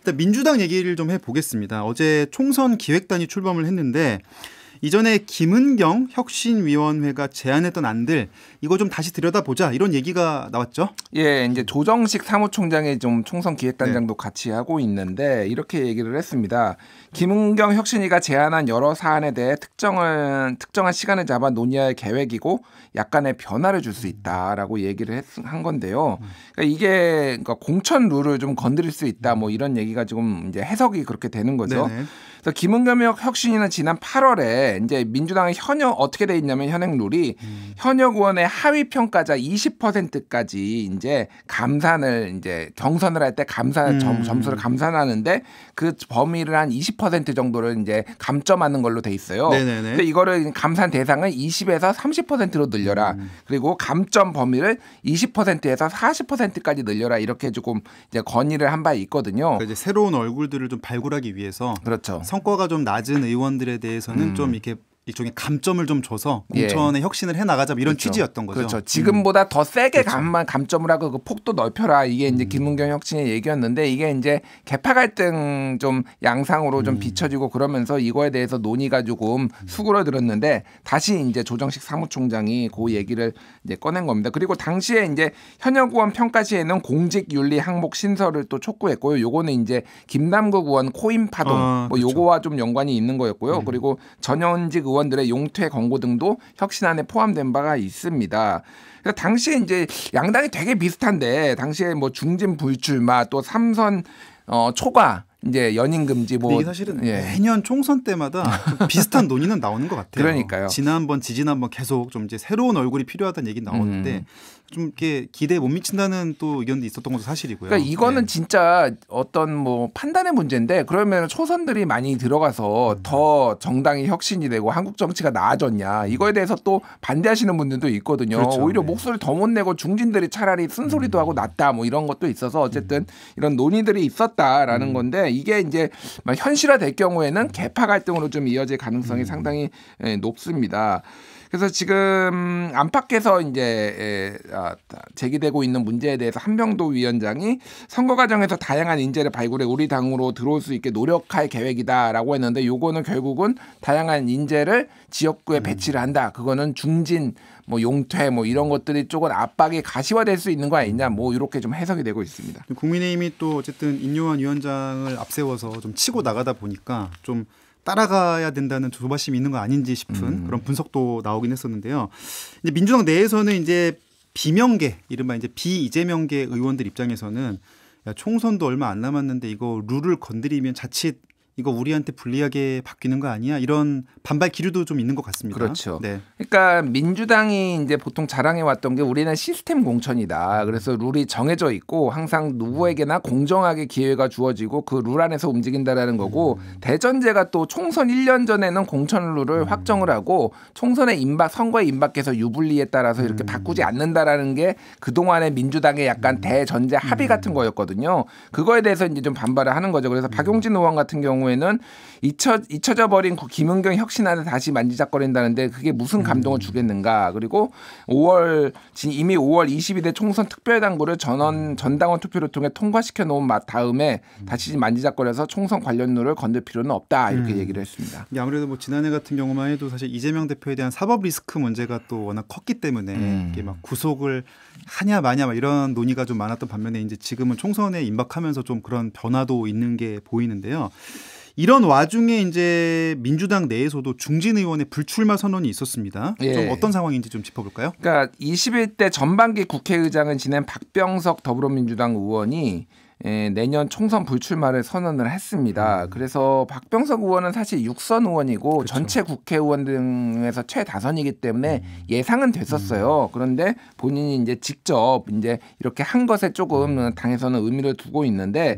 일단 민주당 얘기를 좀 해보겠습니다. 어제 총선 기획단이 출범을 했는데 이전에 김은경 혁신위원회가 제안했던 안들 이거 좀 다시 들여다보자 이런 얘기가 나왔죠. 예, 이제 조정식 사무총장이 좀 총선 기획단장도 같이 하고 있는데 이렇게 얘기를 했습니다. 김은경 혁신위가 제안한 여러 사안에 대해 특정한 시간을 잡아 논의할 계획이고 약간의 변화를 줄 수 있다라고 얘기를 한 건데요. 그러니까 이게 공천 룰을 좀 건드릴 수 있다 뭐 이런 얘기가 지금 이제 해석이 그렇게 되는 거죠. 네네. 그래서 김은경 혁신위는 지난 8월에 이제 민주당의 현역 어떻게 돼 있냐면 현역 룰이 현역 의원의 하위 평가자 20%까지 이제 감산을 이제 경선을 할 때 감산 점수를 감산하는데 그 범위를 한 20% 정도를 이제 감점하는 걸로 돼 있어요. 네네네. 근데 이거를 감산 대상을 20에서 30%로 늘려라. 그리고 감점 범위를 20%에서 40%까지 늘려라. 이렇게 조금 이제 건의를 한 바 있거든요. 그러니까 이제 새로운 얼굴들을 좀 발굴하기 위해서 그렇죠. 성과가 좀 낮은 의원들에 대해서는 좀 이렇게 일종의 감점을 좀 줘서 공천의 혁신을 해나가자 이런 그렇죠. 취지였던 거죠. 그렇죠. 지금보다 더 세게 그렇죠. 감점을 하고 그 폭도 넓혀라. 이게 이제 김은경 혁신의 얘기였는데 이게 이제 계파 갈등 좀 양상으로 좀 비춰지고 그러면서 이거에 대해서 논의가 조금 수그러들었는데 다시 이제 조정식 사무총장이 그 얘기를 이제 꺼낸 겁니다. 그리고 당시에 이제 현역 의원 평가 시에는 공직윤리 항목 신설을 또 촉구했고요. 요거는 이제 김남국 의원 코인 파동 뭐 그렇죠. 요거와 좀 연관이 있는 거였고요. 그리고 전현직 의원들의 용퇴 권고 등도 혁신안에 포함된 바가 있습니다. 그래서 당시에 이제 양당이 되게 비슷한데 당시에 뭐 중진 불출마 또 삼선 초과 이제 연임 금지 뭐 이게 사실은 매년 총선 때마다 좀 비슷한 논의는 나오는 것 같아요. 그러니까요. 지난번 지지난번 계속 좀 이제 새로운 얼굴이 필요하다는 얘기 나오는데 좀 이렇게 기대에 못 미친다는 또 의견도 있었던 것도 사실이고요. 그러니까 이거는 진짜 어떤 뭐 판단의 문제인데 그러면 초선들이 많이 들어가서 더 정당이 혁신이 되고 한국 정치가 나아졌냐 이거에 대해서 또 반대하시는 분들도 있거든요. 그렇죠. 오히려 목소리 더 못 내고 중진들이 차라리 쓴소리도 하고 낫다 뭐 이런 것도 있어서 어쨌든 이런 논의들이 있었다라는 건데 이게 이제 현실화될 경우에는 계파 갈등으로 좀 이어질 가능성이 상당히 높습니다. 그래서 지금 안팎에서 이제 제기되고 있는 문제에 대해서 한병도 위원장이 선거 과정에서 다양한 인재를 발굴해 우리 당으로 들어올 수 있게 노력할 계획이다라고 했는데 요거는 결국은 다양한 인재를 지역구에 배치를 한다. 그거는 중진 뭐 용퇴 뭐 이런 것들이 조금 압박이 가시화될 수 있는 거 아니냐 뭐 이렇게 좀 해석이 되고 있습니다. 국민의힘이 또 어쨌든 인요한 위원장을 앞세워서 좀 치고 나가다 보니까 좀 따라가야 된다는 조바심이 있는 거 아닌지 싶은 그런 분석도 나오긴 했었는데요. 이제 민주당 내에서는 이제 비명계, 이른바 이제 비이재명계 의원들 입장에서는 야, 총선도 얼마 안 남았는데 이거 룰을 건드리면 자칫 이거 우리한테 불리하게 바뀌는 거 아니야? 이런 반발 기류도 좀 있는 것 같습니다. 그렇죠. 네. 그러니까 민주당이 이제 보통 자랑해 왔던 게 우리는 시스템 공천이다. 그래서 룰이 정해져 있고 항상 누구에게나 공정하게 기회가 주어지고 그 룰 안에서 움직인다라는 거고 대전제가 또 총선 1년 전에는 공천 룰을 확정을 하고 총선에 선거에 임박해서 유불리에 따라서 이렇게 바꾸지 않는다라는 게 그동안의 민주당의 약간 대전제 합의 같은 거였거든요. 그거에 대해서 이제 좀 반발을 하는 거죠. 그래서 박용진 의원 같은 경우에는 잊혀져 버린 김은경 혁신안을 다시 만지작거린다는데 그게 무슨 감동을 주겠는가. 그리고 이미 5월 22대 총선 특별당구를 전당원 투표를 통해 통과시켜 놓은 다음에 다시 만지작거려서 총선 관련 룰을 건들 필요는 없다. 이렇게 얘기를 했습니다. 아무래도 뭐 지난해 같은 경우만 해도 사실 이재명 대표에 대한 사법 리스크 문제가 또 워낙 컸기 때문에 이게 막 구속을 하냐 마냐 이런 논의가 좀 많았던 반면에 이제 지금은 총선에 임박하면서 좀 그런 변화도 있는 게 보이는데요. 이런 와중에 이제 민주당 내에서도 중진 의원의 불출마 선언이 있었습니다. 예. 좀 어떤 상황인지 좀 짚어볼까요? 그러니까 21대 전반기 국회의장을 지낸 박병석 더불어민주당 의원이 내년 총선 불출마를 선언을 했습니다. 그래서 박병석 의원은 사실 6선 의원이고 그렇죠. 전체 국회의원 등에서 최다선이기 때문에 예상은 됐었어요. 그런데 본인이 이제 직접 이제 이렇게 한 것에 조금 당에서는 의미를 두고 있는데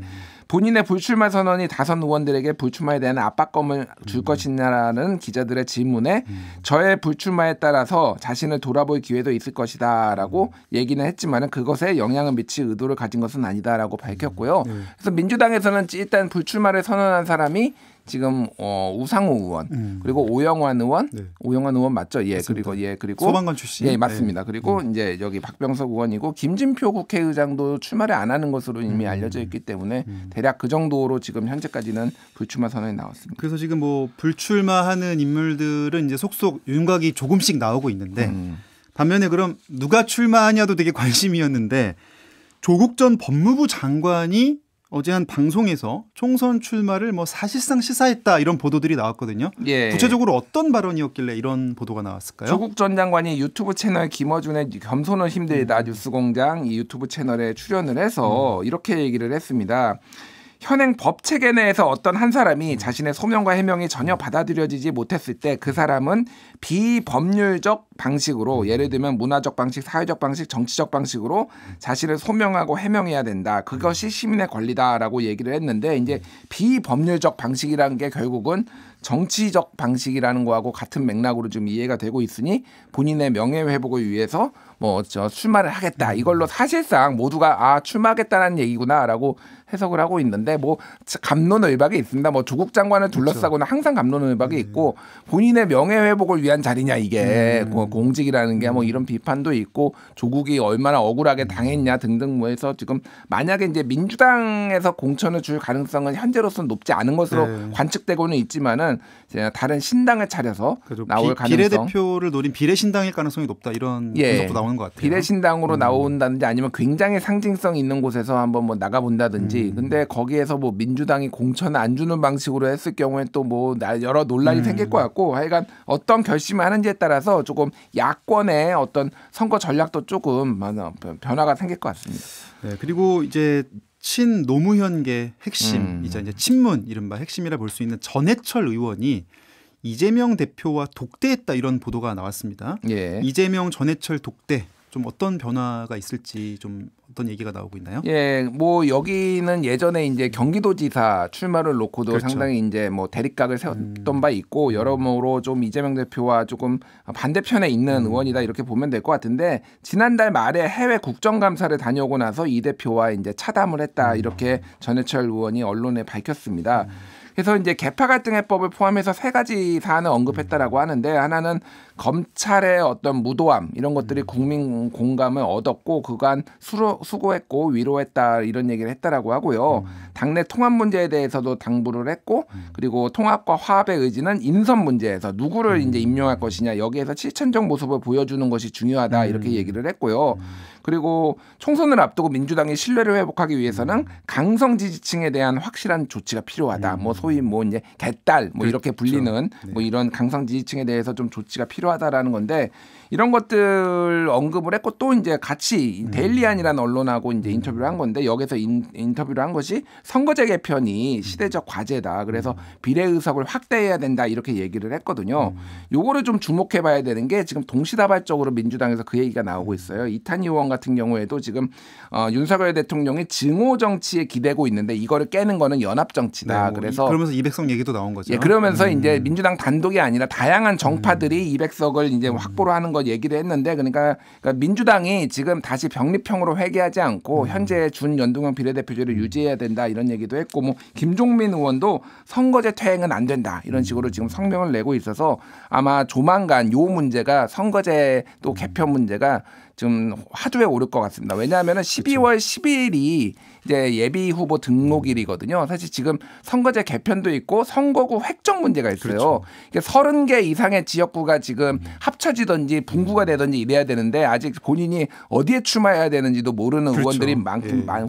본인의 불출마 선언이 다선 의원들에게 불출마에 대한 압박감을 줄 것이냐라는 기자들의 질문에 저의 불출마에 따라서 자신을 돌아볼 기회도 있을 것이다라고 얘기는 했지만은 그것에 영향을 미칠 의도를 가진 것은 아니다라고 밝혔고요. 그래서 민주당에서는 일단 불출마를 선언한 사람이 지금 우상호 의원 그리고 오영환 의원, 네. 오영환 의원 맞죠? 예, 맞습니다. 그리고 소방관 출신. 예, 맞습니다. 그리고 이제 여기 박병석 의원이고 김진표 국회의장도 출마를 안 하는 것으로 이미 알려져 있기 때문에 대략 그 정도로 지금 현재까지는 불출마 선언이 나왔습니다. 그래서 지금 뭐 불출마하는 인물들은 이제 속속 윤곽이 조금씩 나오고 있는데 반면에 그럼 누가 출마하냐도 되게 관심이었는데 조국 전 법무부 장관이 어제 한 방송에서 총선 출마를 뭐 사실상 시사했다 이런 보도들이 나왔거든요. 예. 구체적으로 어떤 발언이었길래 이런 보도가 나왔을까요? 조국 전 장관이 유튜브 채널 김어준의 겸손은 힘들다 뉴스공장 이 유튜브 채널에 출연을 해서 이렇게 얘기를 했습니다. 현행 법 체계 내에서 어떤 한 사람이 자신의 소명과 해명이 전혀 받아들여지지 못했을 때 그 사람은 비법률적 방식으로 예를 들면 문화적 방식, 사회적 방식, 정치적 방식으로 자신을 소명하고 해명해야 된다. 그것이 시민의 권리다라고 얘기를 했는데 이제 비법률적 방식이라는 게 결국은 정치적 방식이라는 거하고 같은 맥락으로 좀 이해가 되고 있으니 본인의 명예 회복을 위해서 뭐 출마를 하겠다. 이걸로 사실상 모두가 출마하겠다는 얘기구나라고 해석을 하고 있는데 뭐 갑론을박이 있습니다. 뭐 조국 장관을 둘러싸고는 항상 갑론을박이 있고 본인의 명예 회복을 위한 자리냐 이게 공직이라는 게 뭐 이런 비판도 있고 조국이 얼마나 억울하게 당했냐 등등 뭐 해서 지금 만약에 이제 민주당에서 공천을 줄 가능성은 현재로서는 높지 않은 것으로 관측되고는 있지만은 다른 신당을 차려서 나올 가능성. 비례대표를 노린 비례신당일 가능성이 높다 이런 분석도 나오는 것 같아요. 비례신당으로 나온다든지 아니면 굉장히 상징성 있는 곳에서 한번 뭐 나가본다든지. 근데 거기에서 뭐 민주당이 공천을 안 주는 방식으로 했을 경우에 또 뭐 여러 논란이 생길 것 같고 하여간 어떤 결심을 하는지에 따라서 조금 야권의 어떤 선거 전략도 조금 변화가 생길 것 같습니다. 네, 그리고 이제 친노무현계 핵심이자 이제 친문 이른바 핵심이라 볼 수 있는 전해철 의원이 이재명 대표와 독대했다 이런 보도가 나왔습니다. 예. 이재명 전해철 독대 좀 어떤 변화가 있을지 좀 어떤 얘기가 나오고 있나요? 예, 뭐 여기는 예전에 이제 경기도지사 출마를 놓고도 그렇죠. 상당히 이제 뭐 대립각을 세웠던 바 있고 여러모로 좀 이재명 대표와 조금 반대편에 있는 의원이다 이렇게 보면 될 것 같은데 지난달 말에 해외 국정감사를 다녀오고 나서 이 대표와 이제 차담을 했다 이렇게 전해철 의원이 언론에 밝혔습니다. 그래서 이제 개파 갈등 해법을 포함해서 세 가지 사안을 언급했다라고 하는데 하나는 검찰의 어떤 무도함 이런 것들이 국민 공감을 얻었고 그간 수고했고 위로했다 이런 얘기를 했다라고 하고요. 당내 통합 문제에 대해서도 당부를 했고 그리고 통합과 화합의 의지는 인선 문제에서 누구를 이제 임명할 것이냐 여기에서 실천적 모습을 보여주는 것이 중요하다 이렇게 얘기를 했고요. 그리고 총선을 앞두고 민주당이 신뢰를 회복하기 위해서는 강성 지지층에 대한 확실한 조치가 필요하다. 뭐 소위 뭐 이제 개딸 뭐 이렇게 불리는 뭐 이런 강성 지지층에 대해서 좀 조치가 필요하다라는 건데 이런 것들 언급을 했고 또 이제 같이 데일리안이라는 언론하고 이제 인터뷰를 한 건데 여기서 인터뷰를 한 것이 선거제 개편이 시대적 과제다. 그래서 비례 의석을 확대해야 된다 이렇게 얘기를 했거든요. 요거를 좀 주목해 봐야 되는 게 지금 동시다발적으로 민주당에서 그 얘기가 나오고 있어요. 이탄희 의원 같은 경우에도 지금 윤석열 대통령이 증오 정치에 기대고 있는데 이거를 깨는 거는 연합 정치다. 네, 그래서 그러면서 200석 얘기도 나온 거죠. 예, 그러면서 이제 민주당 단독이 아니라 다양한 정파들이 200석을 이제 확보로 하는 거 얘기를 했는데 그러니까 민주당이 지금 다시 병립형으로 회귀하지 않고 현재 준연동형 비례대표제를 유지해야 된다 이런 얘기도 했고 뭐 김종민 의원도 선거제 퇴행은 안 된다 이런 식으로 지금 성명을 내고 있어서 아마 조만간 요 문제가 선거제 또 개편 문제가 좀 화두에 오를 것 같습니다. 왜냐하면 12월 10일이 이제 예비 후보 등록일이거든요. 사실 지금 선거제 개편도 있고 선거구 획정 문제가 있어요. 그렇죠. 30개 이상의 지역구가 지금 합쳐지든지 분구가 되든지 이래야 되는데 아직 본인이 어디에 출마해야 되는지도 모르는 그렇죠. 의원들이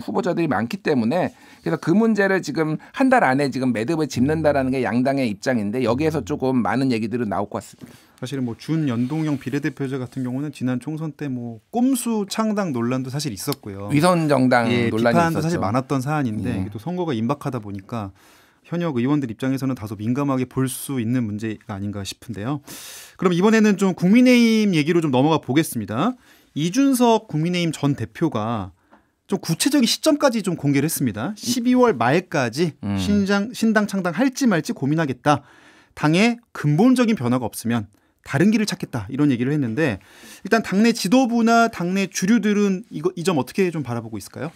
후보자들이 많기 때문에 그래서 그 문제를 지금 한 달 안에 지금 매듭을 짚는다라는 게 양당의 입장인데 여기에서 조금 많은 얘기들은 나올 것 같습니다. 사실은 뭐 준연동형 비례대표제 같은 경우는 지난 총선 때 뭐 꼼수 창당 논란도 사실 있었고요. 위선 정당 논란이 비판도 있었죠. 사실 많았던 사안인데 이게 또 선거가 임박하다 보니까 현역 의원들 입장에서는 다소 민감하게 볼 수 있는 문제가 아닌가 싶은데요. 그럼 이번에는 좀 국민의힘 얘기로 좀 넘어가 보겠습니다. 이준석 국민의힘 전 대표가 좀 구체적인 시점까지 좀 공개를 했습니다. 12월 말까지 신당 창당할지 말지 고민하겠다. 당에 근본적인 변화가 없으면 다른 길을 찾겠다 이런 얘기를 했는데 일단 당내 지도부나 당내 주류들은 이 점 어떻게 좀 바라보고 있을까요?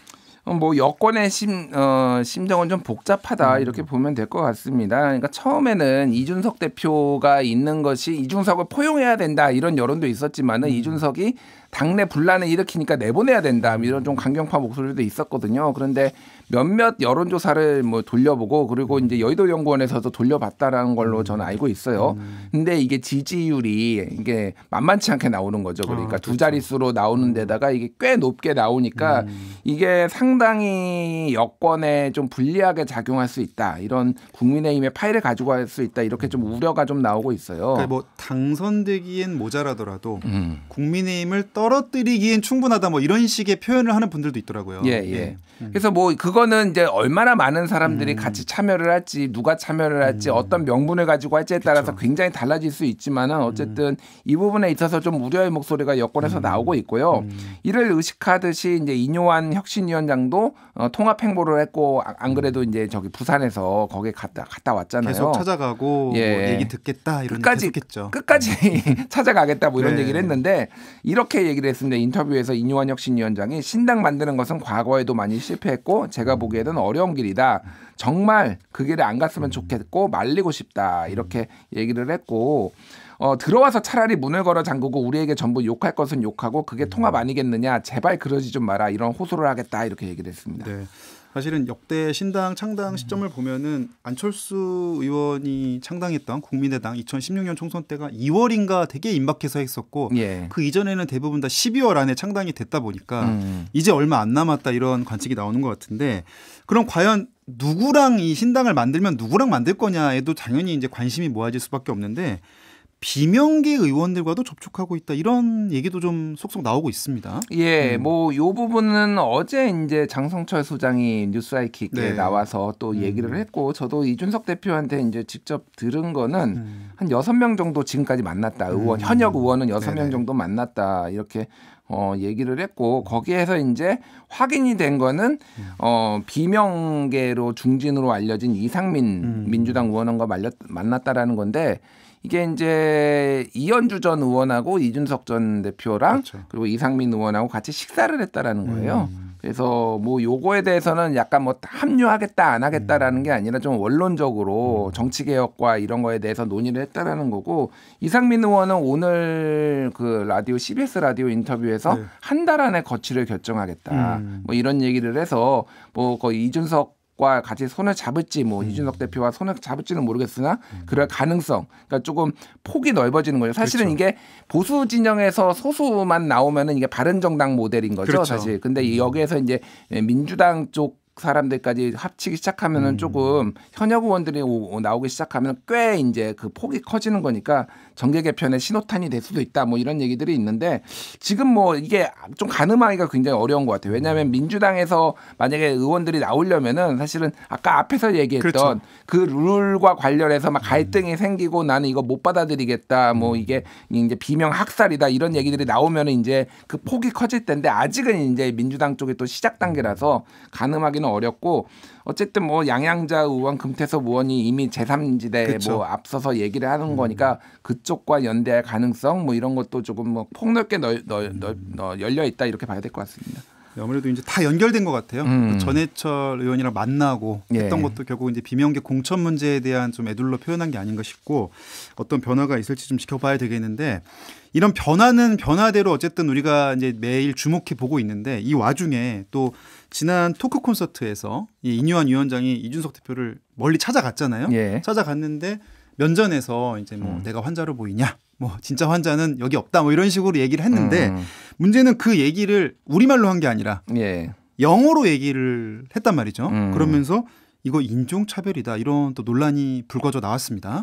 뭐 여권의 심정은 좀 복잡하다 이렇게 보면 될 것 같습니다. 그러니까 처음에는 이준석 대표가 있는 것이 이준석을 포용해야 된다 이런 여론도 있었지만은 이준석이 당내 분란을 일으키니까 내보내야 된다 이런 좀 강경파 목소리도 있었거든요. 그런데 몇몇 여론조사를 뭐 돌려보고 그리고 이제 여의도연구원에서도 돌려봤다라는 걸로 저는 알고 있어요. 근데 이게 지지율이 이게 만만치 않게 나오는 거죠. 그러니까 두 자릿수로 나오는 데다가 이게 꽤 높게 나오니까 이게 상당히 여권에 좀 불리하게 작용할 수 있다. 이런 국민의힘의 파일을 가지고 갈 수 있다. 이렇게 좀 우려가 좀 나오고 있어요. 그러니까 뭐 당선되기엔 모자라더라도 국민의힘을 떨어뜨리기엔 충분하다. 뭐 이런 식의 표현을 하는 분들도 있더라고요. 예. 그래서 뭐 그거는 이제 얼마나 많은 사람들이 같이 참여를 할지 누가 참여를 할지 어떤 명분을 가지고 할지에 따라서 굉장히 달라질 수 있지만은 어쨌든 이 부분에 있어서 좀 우려의 목소리가 여권에서 나오고 있고요. 이를 의식하듯이 이제 인요한 혁신위원장도 통합 행보를 했고 안 그래도 이제 저기 부산에서 거기 갔다 왔잖아요. 계속 찾아가고 뭐 얘기 듣겠다 이런 계속했죠. 끝까지 찾아가겠다 뭐 이런 네. 얘기를 했는데 이렇게 얘기를 했습니다. 인터뷰에서 인요한 혁신위원장이 신당 만드는 것은 과거에도 많이 실패했고 제가 보기에는 어려운 길이다. 정말 그 길에 안 갔으면 좋겠고 말리고 싶다. 이렇게 얘기를 했고 들어와서 차라리 문을 걸어 잠그고 우리에게 전부 욕할 것은 욕하고 그게 통합 아니겠느냐. 제발 그러지 좀 마라. 이런 호소를 하겠다. 이렇게 얘기를 했습니다. 네. 사실은 역대 신당 창당 시점을 보면은 안철수 의원이 창당했던 국민의당 2016년 총선 때가 2월인가 되게 임박해서 했었고 그 이전에는 대부분 다 12월 안에 창당이 됐다 보니까 이제 얼마 안 남았다 이런 관측이 나오는 것 같은데 그럼 과연 누구랑 이 신당을 만들면 누구랑 만들 거냐에도 당연히 이제 관심이 모아질 수밖에 없는데 비명계 의원들과도 접촉하고 있다 이런 얘기도 좀 속속 나오고 있습니다. 뭐 요 부분은 어제 이제 장성철 소장이 뉴스아이킥에 나와서 또 얘기를 했고 저도 이준석 대표한테 이제 직접 들은 거는 한 6명 정도 지금까지 만났다. 현역 의원은 6명 정도 만났다. 이렇게 얘기를 했고 거기에서 이제 확인이 된 거는 비명계로 중진으로 알려진 이상민 민주당 의원과 만났다라는 건데 이게 이제 이현주 전 의원하고 이준석 전 대표랑 그리고 이상민 의원하고 같이 식사를 했다라는 거예요. 그래서 뭐 요거에 대해서는 약간 뭐 합류하겠다 안 하겠다라는 게 아니라 좀 원론적으로 정치 개혁과 이런 거에 대해서 논의를 했다라는 거고 이상민 의원은 오늘 그 라디오 CBS 라디오 인터뷰에서 한 달 안에 거취를 결정하겠다. 뭐 이런 얘기를 해서 뭐 거의 이준석 과 같이 손을 잡을지 뭐 이준석 대표와 손을 잡을지는 모르겠으나 그럴 가능성 그러니까 조금 폭이 넓어지는 거죠. 사실은 이게 보수 진영에서 소수만 나오면은 이게 바른정당 모델인 거죠. 사실. 근데 여기에서 이제 민주당 쪽 사람들까지 합치기 시작하면은 조금 현역 의원들이 나오기 시작하면 꽤 이제 그 폭이 커지는 거니까 정계 개편의 신호탄이 될 수도 있다. 뭐 이런 얘기들이 있는데 지금 뭐 이게 좀 가늠하기가 굉장히 어려운 것 같아요. 왜냐하면 민주당에서 만약에 의원들이 나오려면은 사실은 아까 앞에서 얘기했던 그 룰과 관련해서 막 갈등이 생기고 나는 이거 못 받아들이겠다. 뭐 이게 이제 비명 학살이다 이런 얘기들이 나오면은 이제 그 폭이 커질 텐데 아직은 이제 민주당 쪽이 또 시작 단계라서 가늠하기는 어렵고 어쨌든 뭐 양양자 의원, 금태섭 의원이 이미 제3지대에 뭐 앞서서 얘기를 하는 거니까 그쪽과 연대할 가능성 뭐 이런 것도 조금 뭐 폭넓게 열려 있다 이렇게 봐야 될 것 같습니다. 아무래도 이제 다 연결된 것 같아요. 전해철 의원이랑 만나고 했던 것도 결국 이제 비명계 공천 문제에 대한 좀 애둘러 표현한 게 아닌가 싶고 어떤 변화가 있을지 좀 지켜봐야 되겠는데 이런 변화는 변화대로 어쨌든 우리가 이제 매일 주목해 보고 있는데 이 와중에 또 지난 토크 콘서트에서 이 인요한 위원장이 이준석 대표를 멀리 찾아갔잖아요. 찾아갔는데 면전에서 이제 뭐 내가 환자로 보이냐, 뭐 진짜 환자는 여기 없다, 뭐 이런 식으로 얘기를 했는데 문제는 그 얘기를 우리말로 한 게 아니라 영어로 얘기를 했단 말이죠. 그러면서 이거 인종차별이다 이런 또 논란이 불거져 나왔습니다.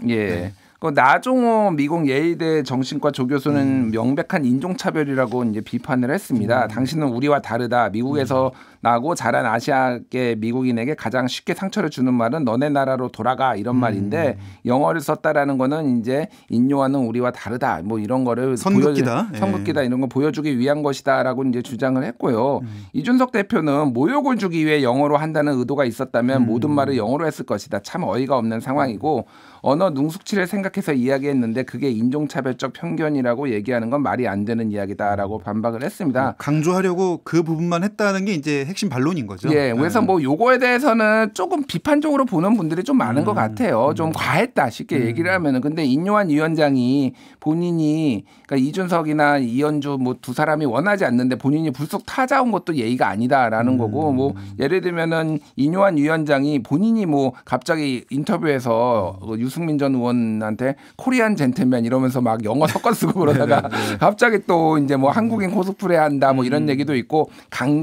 그 나종호 미국 예의대 정신과 조교수는 명백한 인종차별이라고 이제 비판을 했습니다. 당신은 우리와 다르다. 미국에서 나고 자란 아시아계 미국인에게 가장 쉽게 상처를 주는 말은 너네 나라로 돌아가 이런 말인데 영어를 썼다라는 거는 이제 인요하는 우리와 다르다. 뭐 이런 거를 선긋기다. 선긋기다 이런 거 보여주기 위한 것이다라고 이제 주장을 했고요. 이준석 대표는 모욕을 주기 위해 영어로 한다는 의도가 있었다면 모든 말을 영어로 했을 것이다. 참 어이가 없는 상황이고 언어 능숙치를 생각해서 이야기했는데 그게 인종차별적 편견이라고 얘기하는 건 말이 안 되는 이야기다라고 반박을 했습니다. 강조하려고 그 부분만 했다는 게 이제 핵심 반론인 거죠. 예, 그래서 뭐 요거에 대해서는 조금 비판적으로 보는 분들이 좀 많은 것 같아요. 좀 과했다 쉽게 얘기를 하면은. 근데 인요한 위원장이 본인이 그러니까 이준석이나 이현주 뭐 두 사람이 원하지 않는데 본인이 불쑥 타자온 것도 예의가 아니다라는 거고 뭐 예를 들면은 인요한 위원장이 본인이 뭐 갑자기 인터뷰에서 유승민 전 의원한테 코리안 젠틀맨 이러면서 막 영어 섞어 쓰고 그러다가 갑자기 또 이제 뭐 한국인 코스프레 한다 뭐 이런 얘기도 있고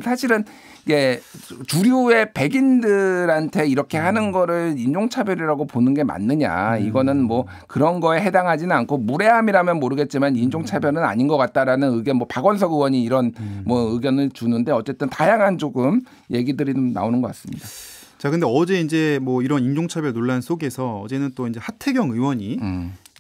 사실은 예, 주류의 백인들한테 이렇게 하는 거를 인종차별이라고 보는 게 맞느냐. 이거는 뭐 그런 거에 해당하지는 않고 무례함이라면 모르겠지만 인종차별은 아닌 것 같다라는 의견 뭐 박원석 의원이 이런 뭐 의견을 주는데 어쨌든 다양한 조금 얘기들이 좀 나오는 것 같습니다. 자, 근데 어제 이제 뭐 이런 인종차별 논란 속에서 어제는 또 이제 하태경 의원이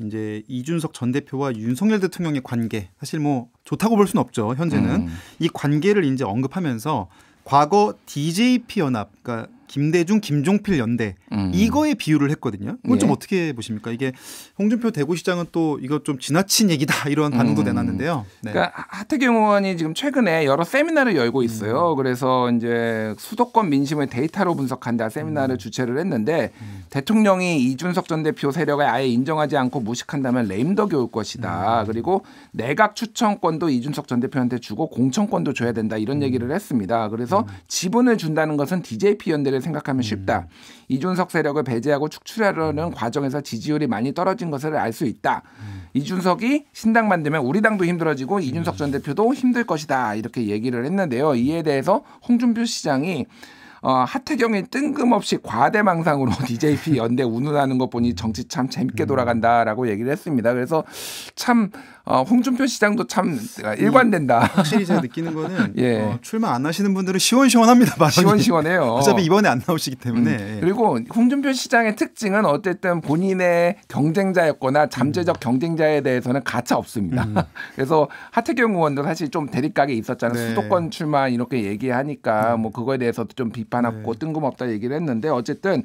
이제 이준석 전 대표와 윤석열 대통령의 관계 사실 뭐 좋다고 볼 수는 없죠. 현재는 이 관계를 이제 언급하면서 과거 DJP 연합, 그러니까 김대중, 김종필 연대 이거에 비유를 했거든요. 이건 좀 어떻게 보십니까? 이게 홍준표 대구시장은 또 이거 좀 지나친 얘기다 이런 반응도 내놨는데요. 네. 그러니까 하태경 의원이 지금 최근에 여러 세미나를 열고 있어요. 그래서 이제 수도권 민심을 데이터로 분석한다 세미나를 주최를 했는데 대통령이 이준석 전 대표 세력을 아예 인정하지 않고 무식한다면 레임덕이 올 것이다. 그리고 내각 추천권도 이준석 전 대표한테 주고 공천권도 줘야 된다 이런 얘기를 했습니다. 그래서 지분을 준다는 것은 DJP 연대를 생각하면 쉽다. 이준석 세력을 배제하고 축출하려는 과정에서 지지율이 많이 떨어진 것을 알 수 있다. 이준석이 신당 만들면 우리 당도 힘들어지고 이준석 전 대표도 힘들 것이다. 이렇게 얘기를 했는데요. 이에 대해서 홍준표 시장이 하태경이 뜬금없이 과대망상으로 DJP 연대 운운하는 것 보니 정치 참 재밌게 돌아간다라고 얘기를 했습니다. 그래서 참 홍준표 시장도 참 일관된다. 확실히 제가 느끼는 거는 출마 안 하시는 분들은 시원시원합니다. 시원시원해요. 어차피 이번에 안 나오시기 때문에. 그리고 홍준표 시장의 특징은 어쨌든 본인의 경쟁자였거나 잠재적 경쟁자에 대해서는 가차 없습니다. 그래서 하태경 의원도 사실 좀 대립각에 있었잖아요. 네. 수도권 출마 이렇게 얘기하니까 뭐 그거에 대해서도 좀 비판하고 뜬금없다 얘기를 했는데 어쨌든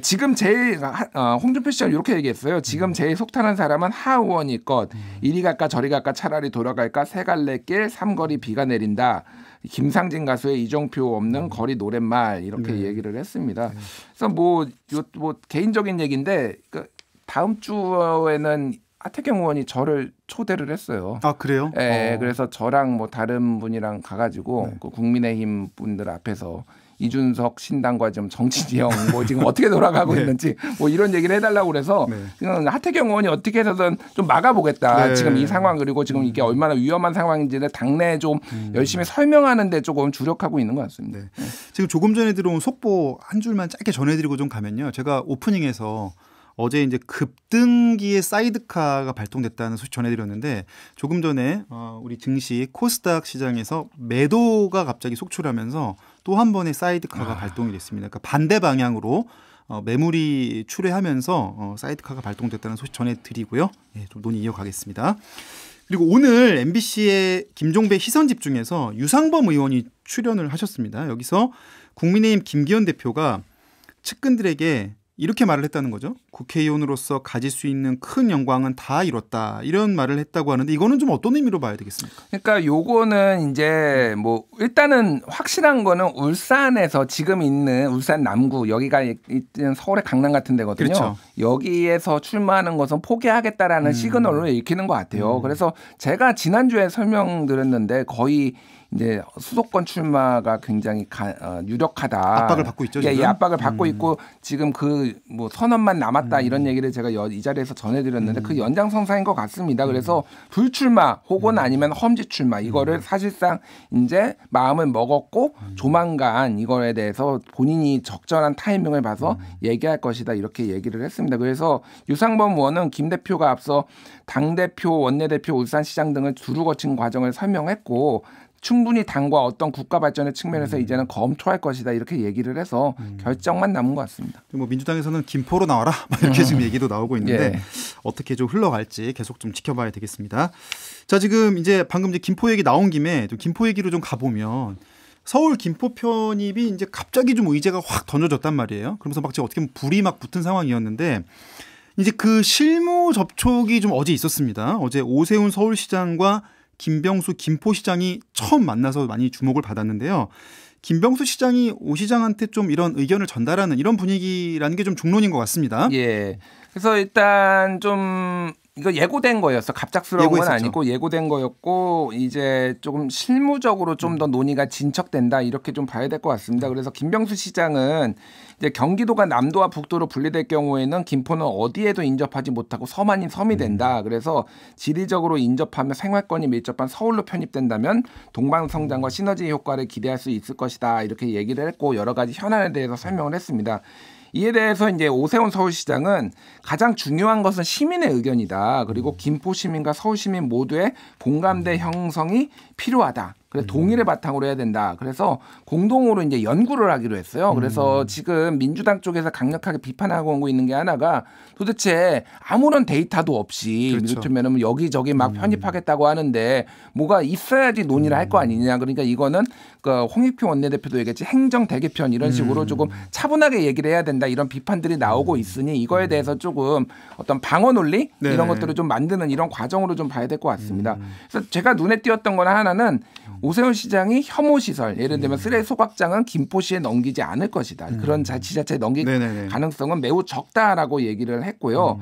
지금 제일 홍준표 시장 이렇게 얘기했어요. 지금 제일 속타는 사람은 하 의원일 것. 이리 갈까 저리 갈까 차라리 돌아갈까 세 갈래 길 삼거리 비가 내린다. 김상진 가수의 이정표 없는 거리 노랫말 이렇게 얘기를 했습니다. 그래서 뭐 개인적인 얘기인데 다음 주에는 하태경 의원이 저를 초대를 했어요. 아, 그래요? 네, 그래서 저랑 뭐 다른 분이랑 가가지고 그 국민의힘 분들 앞에서 이준석 신당과 좀 정치 지형 뭐 지금 어떻게 돌아가고 있는지 뭐 이런 얘기를 해달라고 그래서 하태경 의원이 어떻게 해서든 좀 막아보겠다. 지금 이 상황 그리고 지금 이게 얼마나 위험한 상황인지를 당내에 좀 열심히 설명하는데 조금 주력하고 있는 것 같습니다. 지금 조금 전에 들어온 속보 한 줄만 짧게 전해드리고 좀 가면요. 제가 오프닝에서 어제 이제 급등기의 사이드카가 발동됐다는 소식 전해드렸는데 조금 전에 우리 증시 코스닥 시장에서 매도가 갑자기 속출하면서 또 한 번의 사이드카가 발동이 됐습니다. 그러니까 반대 방향으로 매물이 출회하면서 사이드카가 발동됐다는 소식 전해드리고요. 좀 논의 이어가겠습니다. 그리고 오늘 MBC의 김종배 시선집중에서 유상범 의원이 출연을 하셨습니다. 여기서 국민의힘 김기현 대표가 측근들에게 이렇게 말을 했다는 거죠. 국회의원으로서 가질 수 있는 큰 영광은 다 이뤘다. 이런 말을 했다고 하는데 이거는 좀 어떤 의미로 봐야 되겠습니까? 그러니까 요거는 이제 뭐 일단은 확실한 거는 울산에서 지금 있는 울산 남구 여기가 있는 서울의 강남 같은 데거든요. 그렇죠. 여기에서 출마하는 것은 포기하겠다라는 시그널로 읽히는 것 같아요. 그래서 제가 지난주에 설명드렸는데 거의 이제 수도권 출마가 굉장히 유력하다. 압박을 받고 있죠. 지금? 예, 압박을 받고 있고 지금 그 뭐 선언만 남았다 이런 얘기를 제가 이 자리에서 전해드렸는데 그 연장선상인 것 같습니다. 그래서 불출마 혹은 아니면 험지 출마 이거를 사실상 이제 마음을 먹었고 조만간 이거에 대해서 본인이 적절한 타이밍을 봐서 얘기할 것이다 이렇게 얘기를 했습니다. 그래서 유상범 의원은 김 대표가 앞서 당대표, 원내대표, 울산시장 등을 두루 거친 과정을 설명했고 충분히 당과 어떤 국가 발전의 측면에서 이제는 검토할 것이다 이렇게 얘기를 해서 결정만 남은 것 같습니다. 뭐 민주당에서는 김포로 나와라 이렇게 지금 얘기도 나오고 있는데 어떻게 좀 흘러갈지 계속 좀 지켜봐야 되겠습니다. 자, 지금 이제 방금 이제 김포 얘기 나온 김에 좀 김포 얘기로 좀 가보면 서울 김포 편입이 이제 갑자기 좀 의제가 확 던져졌단 말이에요. 그러면서 막 어떻게 보면 불이 막 붙은 상황이었는데 이제 그 실무 접촉이 좀 어제 있었습니다. 어제 오세훈 서울시장과 김병수 김포시장이 처음 만나서 많이 주목을 받았는데요. 김병수 시장이 오 시장한테 좀 이런 의견을 전달하는 이런 분위기라는 게 좀 중론인 것 같습니다. 예. 그래서 일단 좀 이거 예고된 거였어. 갑작스러운 건 아니고 예고된 거였고 이제 조금 실무적으로 좀 더 논의가 진척된다 이렇게 좀 봐야 될 것 같습니다. 그래서 김병수 시장은 이제 경기도가 남도와 북도로 분리될 경우에는 김포는 어디에도 인접하지 못하고 섬 아닌 섬이 된다. 그래서 지리적으로 인접하며 생활권이 밀접한 서울로 편입된다면 동방성장과 시너지 효과를 기대할 수 있을 것이다. 이렇게 얘기를 했고 여러 가지 현안에 대해서 설명을 했습니다. 이에 대해서 이제 오세훈 서울시장은 가장 중요한 것은 시민의 의견이다. 그리고 김포 시민과 서울 시민 모두의 공감대 형성이 필요하다. 그래서 동의를 바탕으로 해야 된다. 그래서 공동으로 이제 연구를 하기로 했어요. 그래서 지금 민주당 쪽에서 강력하게 비판하고 오고 있는 게 하나가 도대체 아무런 데이터도 없이 그렇죠. 이를테면 여기저기 막 편입하겠다고 하는데 뭐가 있어야지 논의를 할 거 아니냐. 그러니까 이거는 그 홍익표 원내대표도 얘기했지 행정 대개편 이런 식으로 조금 차분하게 얘기를 해야 된다. 이런 비판들이 나오고 있으니 이거에 대해서 조금 어떤 방어 논리 네. 이런 것들을 좀 만드는 이런 과정으로 좀 봐야 될 것 같습니다. 그래서 제가 눈에 띄었던 건 하나는 오세훈 시장이 혐오 시설 예를 들면 쓰레기 소각장은 김포시에 넘기지 않을 것이다. 그런 지자체에 넘길 가능성은 매우 적다라고 얘기를 했고요.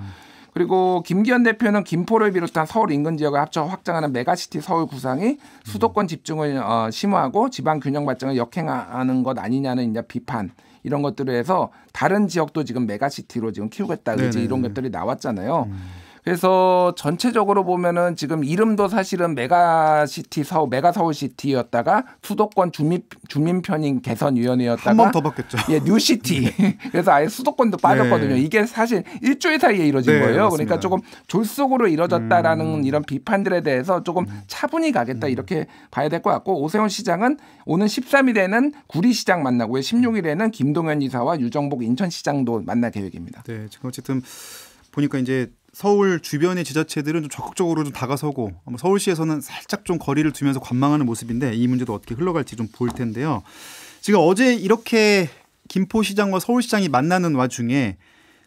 그리고 김기현 대표는 김포를 비롯한 서울 인근 지역을 합쳐 확장하는 메가시티 서울 구상이 수도권 집중을 심화하고 지방 균형 발전을 역행하는 것 아니냐는 이제 비판 이런 것들을 해서 다른 지역도 지금 메가시티로 지금 키우겠다 그지 이런 것들이 나왔잖아요. 그래서 전체적으로 보면은 지금 이름도 사실은 메가시티 서울, 메가서울시티였다가 수도권 주민편익 개선위원회였다가 한 번 더 바뀌었죠. 예, 뉴시티. 그래서 아예 수도권도 빠졌거든요. 이게 사실 일주일 사이에 이루어진 거예요. 맞습니다. 그러니까 조금 졸속으로 이루어졌다라는 이런 비판들에 대해서 조금 차분히 가겠다 이렇게 봐야 될 것 같고 오세훈 시장은 오는 13일에는 구리시장 만나고요. 16일에는 김동연 이사와 유정복 인천시장도 만날 계획입니다. 네, 지금 어쨌든 보니까 이제 서울 주변의 지자체들은 좀 적극적으로 좀 다가서고 서울시에서는 살짝 좀 거리를 두면서 관망하는 모습인데 이 문제도 어떻게 흘러갈지 좀 보일 텐데요. 지금 어제 이렇게 김포시장과 서울시장이 만나는 와중에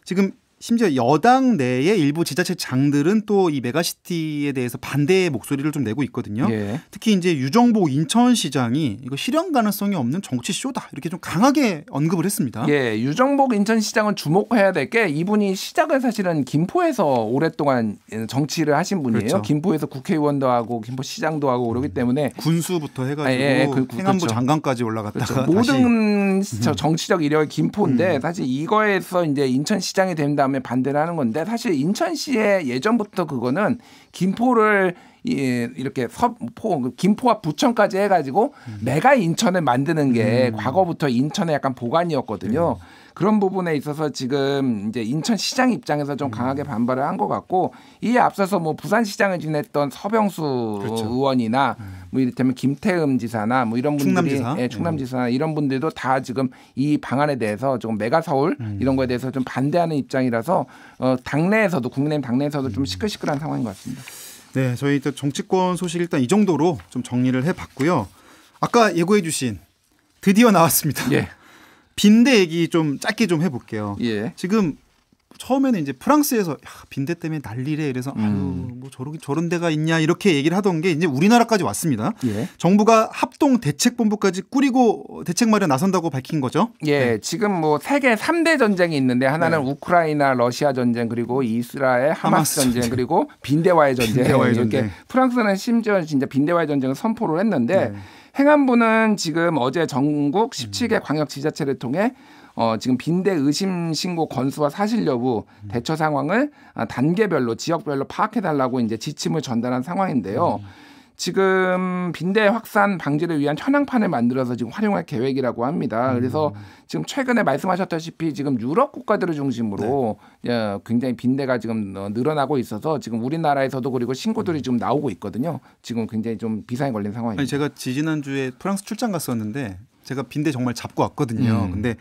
지금 심지어 여당 내의 일부 지자체장들은 또 이 메가시티에 대해서 반대의 목소리를 좀 내고 있거든요. 예. 특히 이제 유정복 인천시장이 이거 실현 가능성이 없는 정치 쇼다 이렇게 좀 강하게 언급을 했습니다. 예, 유정복 인천시장은 주목해야 될 게 이분이 시작을 사실은 김포에서 오랫동안 정치를 하신 분이에요. 그렇죠. 김포에서 국회의원도 하고 김포시장도 하고 그러기 때문에 군수부터 해가지고 행안부 장관까지 올라갔다가 모든 정치적 이력이 김포인데 사실 이거에서 이제 인천시장이 된 다음에 반대를 하는 건데 사실 인천시에 예전부터 그거는 김포를 이렇게 김포와 부천까지 해가지고 메가 인천을 만드는 게 과거부터 인천의 약간 보관이었거든요. 그런 부분에 있어서 지금 이제 인천시장 입장에서 좀 강하게 반발을 한 것 같고 이에 앞서서 뭐 부산시장을 지냈던 서병수 의원이나 뭐 이를테면 김태흠 지사나 뭐 이런 분들이 충남지사 이런 분들도 다 지금 이 방안에 대해서 조금 메가서울 이런 거에 대해서 좀 반대하는 입장이라서 당내에서도 국민의힘 당내에서도 좀 시끌시끌한 상황인 것 같습니다. 네, 저희 정치권 소식 일단 이 정도로 좀 정리를 해봤고요. 아까 예고해 주신 드디어 나왔습니다. 예. 빈대 얘기 좀 짧게 좀 해볼게요. 예. 지금 처음에는 이제 프랑스에서 빈대 때문에 난리래 이래서 아유 뭐 저런 데가 있냐 이렇게 얘기를 하던 게 이제 우리나라까지 왔습니다. 예. 정부가 합동 대책본부까지 꾸리고 대책 마련 나선다고 밝힌 거죠. 예, 지금 뭐 세계 3대 전쟁이 있는데 하나는 우크라이나 러시아 전쟁 그리고 이스라엘 하마스 전쟁 그리고 빈대와의 전쟁 이렇게 프랑스는 심지어 진짜 빈대와의 전쟁을 선포를 했는데 행안부는 지금 어제 전국 17개 광역 지자체를 통해 지금 빈대 의심 신고 건수와 사실 여부 대처 상황을 단계별로 지역별로 파악해달라고 이제 지침을 전달한 상황인데요. 지금 빈대 확산 방지를 위한 현황판을 만들어서 지금 활용할 계획이라고 합니다. 그래서 지금 최근에 말씀하셨다시피 지금 유럽 국가들을 중심으로 굉장히 빈대가 지금 늘어나고 있어서 지금 우리나라에서도 그리고 신고들이 지금 나오고 있거든요. 지금 굉장히 좀 비상에 걸린 상황입니다. 아니, 제가 지지난주에 프랑스 출장 갔었는데 제가 빈대 정말 잡고 왔거든요. 근데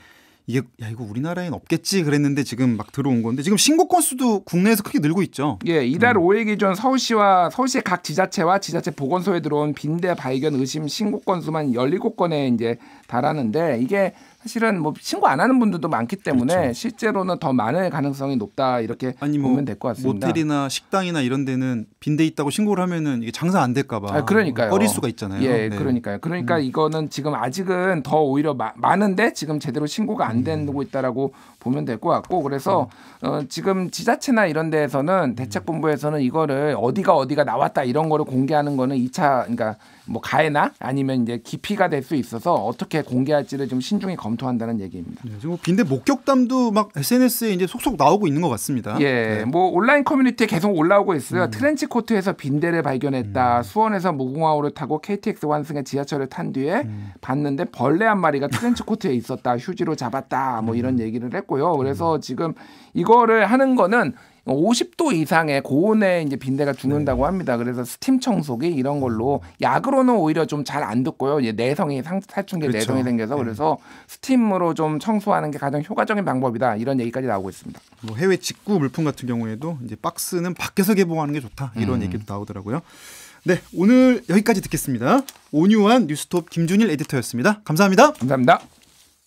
이게 이거 우리나라엔 없겠지 그랬는데 지금 막 들어온 건데 지금 신고 건수도 국내에서 크게 늘고 있죠. 예, 이달 5일 기준 서울시의 각 지자체와 지자체 보건소에 들어온 빈대 발견 의심 신고 건수만 17건에 이제 달하는데 이게 사실은 뭐 신고 안 하는 분들도 많기 때문에 그렇죠. 실제로는 더 많을 가능성이 높다 이렇게 보면 될 것 같습니다. 모텔이나 식당이나 이런 데는 빈대 있다고 신고를 하면은 이게 장사 안 될까봐 그러니까요. 꺼릴 수가 있잖아요. 예, 네. 그러니까요. 그러니까 이거는 지금 아직은 더 오히려 많은데 지금 제대로 신고가 안 되고 있다라고 보면 될 것 같고 그래서 지금 지자체나 이런 데에서는 대책본부에서는 이거를 어디가 나왔다 이런 거를 공개하는 거는 2차 그러니까 뭐 가해나 아니면 이제 기피가 될 수 있어서 어떻게 공개할지를 좀 신중히 검토한다는 얘기입니다. 네, 지금 빈대 목격담도 막 SNS에 이제 속속 나오고 있는 것 같습니다. 예, 네. 뭐 온라인 커뮤니티에 계속 올라오고 있어요. 트렌치코트에서 빈대를 발견했다. 수원에서 무궁화호를 타고 KTX 환승에 지하철을 탄 뒤에 봤는데 벌레 한 마리가 트렌치코트에 있었다. 휴지로 잡았다. 뭐 이런 얘기를 했고요. 그래서 지금 이거를 하는 거는 50도 이상의 고온에 이제 빈대가 죽는다고 합니다. 그래서 스팀 청소기 이런 걸로 약으로는 오히려 좀 잘 안 듣고요. 내성이 살충제 그렇죠. 내성이 생겨서 그래서 스팀으로 좀 청소하는 게 가장 효과적인 방법이다. 이런 얘기까지 나오고 있습니다. 뭐 해외 직구 물품 같은 경우에도 이제 박스는 밖에서 개봉하는 게 좋다 이런 얘기도 나오더라고요. 네, 오늘 여기까지 듣겠습니다. 온유한 뉴스톱 김준일 에디터였습니다. 감사합니다. 감사합니다.